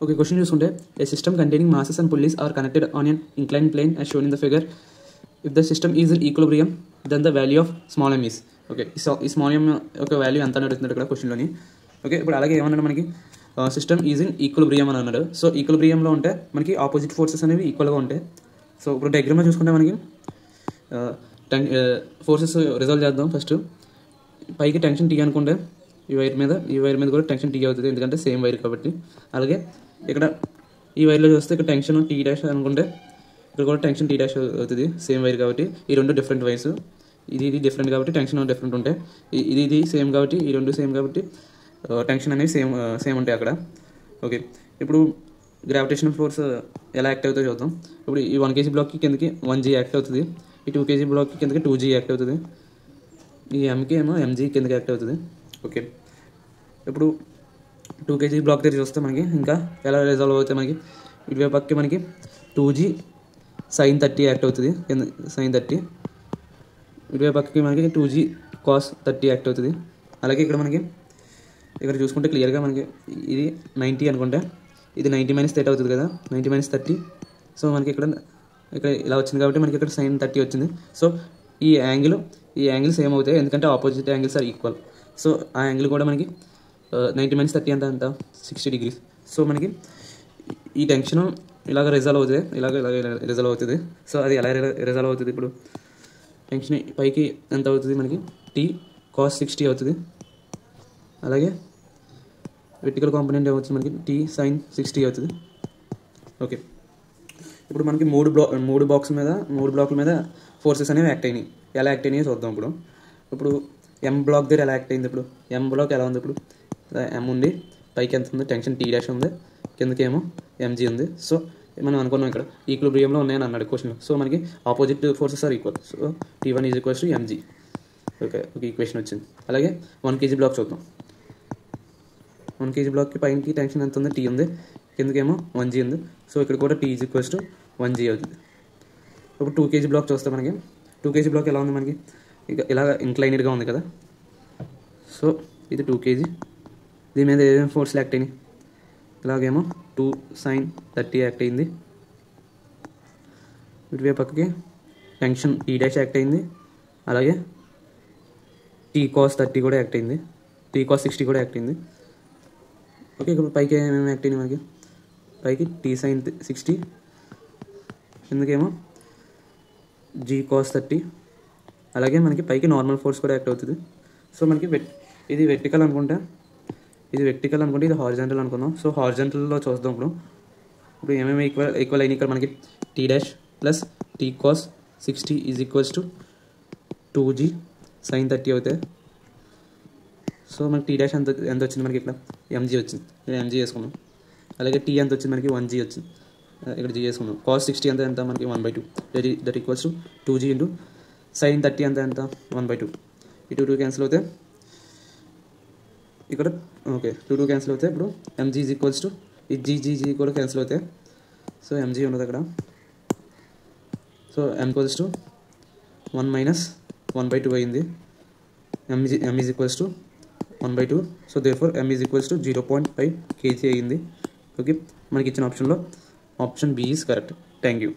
Okay, question చూసుకుంటే a system containing masses and pulleys are connected on an inclined plane as shown in the figure. If the system is in equilibrium, then the value of small m is. Okay, ఈ small ఎమ్ యొక్క value ఎంత అని అడుగుతున్నాడు ఇక్కడ క్వశ్చన్లోని. Okay, ఇప్పుడు అలాగే ఏమన్నాడు మనకి సిస్టమ్ ఈజ్ ఇన్ ఈక్విలిబ్రియం అని అన్నాడు. సో ఈక్విలిబ్రియంలో ఉంటే మనకి ఆపోజిట్ ఫోర్సెస్ అనేవి ఈక్వల్గా ఉంటాయి. సో ఇప్పుడు డయాగ్రామ్లో చూసుకుంటే మనకి ఫోర్సెస్ రిజాల్వ్ చేద్దాం. ఫస్ట్ పైకి టెన్షన్ టీ అనుకుంటే ఈ వైర్ మీద కూడా టెన్షన్ టీ అవుతుంది, ఎందుకంటే సేమ్ వైర్ కాబట్టి. అలాగే ఇక్కడ ఈ వైర్లో చూస్తే ఇక్కడ టెన్షన్ టీ డాష్ అనుకుంటే ఇక్కడ కూడా టెన్షన్ టీ డాష్ అవుతుంది, సేమ్ వైర్ కాబట్టి. ఈ రెండు డిఫరెంట్ వైర్స్, ఇది డిఫరెంట్ కాబట్టి టెన్షన్ డిఫరెంట్ ఉంటాయి. ఇది సేమ్ కాబట్టి ఈ రెండు సేమ్ కాబట్టి టెన్షన్ అనేవి సేమ్ ఉంటాయి అక్కడ. ఓకే, ఇప్పుడు గ్రావిటేషనల్ ఫోర్స్ ఎలా యాక్ట్ అవుతుందో చూద్దాం. ఇప్పుడు ఈ 1 kg బ్లాక్కి కిందకి 1g యాక్ట్ అవుతుంది, ఈ 2 kg బ్లాక్కి కిందకి 2g యాక్ట్ అవుతుంది, ఈ mకి ఏమో mg కిందకి యాక్ట్ అవుతుంది. ఓకే, ఇప్పుడు 2 kg బ్లాక్ దగ్గర చూస్తే మనకి ఇంకా ఎలా రిజాల్వ్ అవుతాయి. మనకి ఇటువైపు పక్కకి మనకి 2g sin 30 యాక్ట్ అవుతుంది, sin 30. ఇటువైపు పక్కకి మనకి 2g cos 30 యాక్ట్ అవుతుంది. అలాగే ఇక్కడ చూసుకుంటే క్లియర్గా మనకి ఇది 90 అనుకుంటే ఇది 90 - 30 అవుతుంది కదా, 90 - 30. సో మనకి ఇక్కడ ఇలా వచ్చింది కాబట్టి మనకి ఇక్కడ sin 30 వచ్చింది. సో ఈ యాంగిల్ సేమ్ అవుతాయి, ఎందుకంటే opposite angles are equal. So ఆ యాంగిల్ కూడా మనకి 90 - 30 ఎంత 60 degrees. సో మనకి ఈ టెన్షన్ ఇలాగ రిజాల్వ్ అవుతుంది, ఇలాగ రిజాల్వ్ అవుతుంది. సో అది ఎలా రిజాల్వ్ అవుతుంది, ఇప్పుడు టెన్షన్ పైకి ఎంత అవుతుంది మనకి t cos 60 అవుతుంది. అలాగే వెర్టికల్ కాంపోనెంట్ ఏమవుతుంది మనకి t sin 60 అవుతుంది. ఓకే, ఇప్పుడు మనకి మూడు బ్లాక్ల మీద ఫోర్సెస్ అనేవి యాక్ట్ అయినాయి. ఎలా యాక్ట్ అయినాయో చూద్దాం. ఇప్పుడు m బ్లాక్ దగ్గర ఎలా యాక్ట్ అయింది, ఇప్పుడు m బ్లాక్ ఎలా ఉంది, ఇప్పుడు m ఉంది, పైకి ఎంత ఉంది టెన్షన్ t డాష్ ఉంది, కిందకేమో mg ఉంది. సో మనం అనుకున్నాం ఇక్కడ ఈక్విలిబ్రియంలో ఉన్నాయని అన్నాడు క్వశ్చన్. సో మనకి opposite forces are equal. So t1 = mg. Okay, equation వచ్చింది. అలాగే 1 kg బ్లాక్ చూద్దాం. 1 kg బ్లాక్కి పైకి టెన్షన్ ఎంత ఉంది, t ఉంది, కిందకేమో 1g ఉంది. సో ఇక్కడ కూడా t = 1g అవుతుంది. ఇప్పుడు 2 kg బ్లాక్ చూస్తే మనకి 2 kg బ్లాక్ ఎలా ఉంది, మనకి ఇలా ఇంక్లైనెడ్గా ఉంది కదా. సో ఇది 2 kg, దీని మీద ఏమేమి ఫోర్స్లు యాక్ట్ అయినాయి, ఇలాగేమో 2 sin 30 యాక్ట్ అయింది. ఇటువే పక్కకి టెన్షన్ t డాష్ యాక్ట్ అయింది, అలాగే t cos 30 కూడా యాక్ట్ అయింది, t cos 60 కూడా యాక్ట్ అయింది. ఓకే, ఇప్పుడు పైకి ఏమేమి యాక్ట్ అయినాయి, మనకి పైకి t sin 60, ఎందుకేమో g cos 30. అలాగే మనకి పైకి నార్మల్ ఫోర్స్ కూడా యాక్ట్ అవుతుంది. సో మనకి ఇది వెర్టికల్ అనుకుంటే ఇది హారిజాంటల్ అనుకుందాం. సో హారిజాంటల్లో చూద్దాం. ఇప్పుడు ఏమేమి ఈక్వల్ అయినాయి ఇక్కడ మనకి t dash plus t cos 60 = 2g sin 30 అవుతాయి. సో మనకి t డాష్ ఎంత వచ్చింది, మనకి ఇక్కడ mg వచ్చింది, ఇక్కడ mg వేసుకున్నాం. అలాగే t ఎంత వచ్చింది, మనకి 1g వచ్చింది, ఇక్కడ g వేసుకున్నాం. cos 60 ఎంత మనకి 1/2, that equals to 2g into sin 30 ఎంత 1/2. ఈ 2 క్యాన్సిల్ అవుతాయి ఇక్కడ. ఓకే, 2 క్యాన్సిల్ అవుతాయి. ఇప్పుడు mg = ఈ g కూడా క్యాన్సిల్ అవుతాయి. సో mg ఉండదు అక్కడ. సో m = 1 - 1/2 అయింది. m = 1/2. So therefore m = 0.5 kg అయింది. ఓకే, మనకి ఇచ్చిన ఆప్షన్లో option B is correct. Thank you.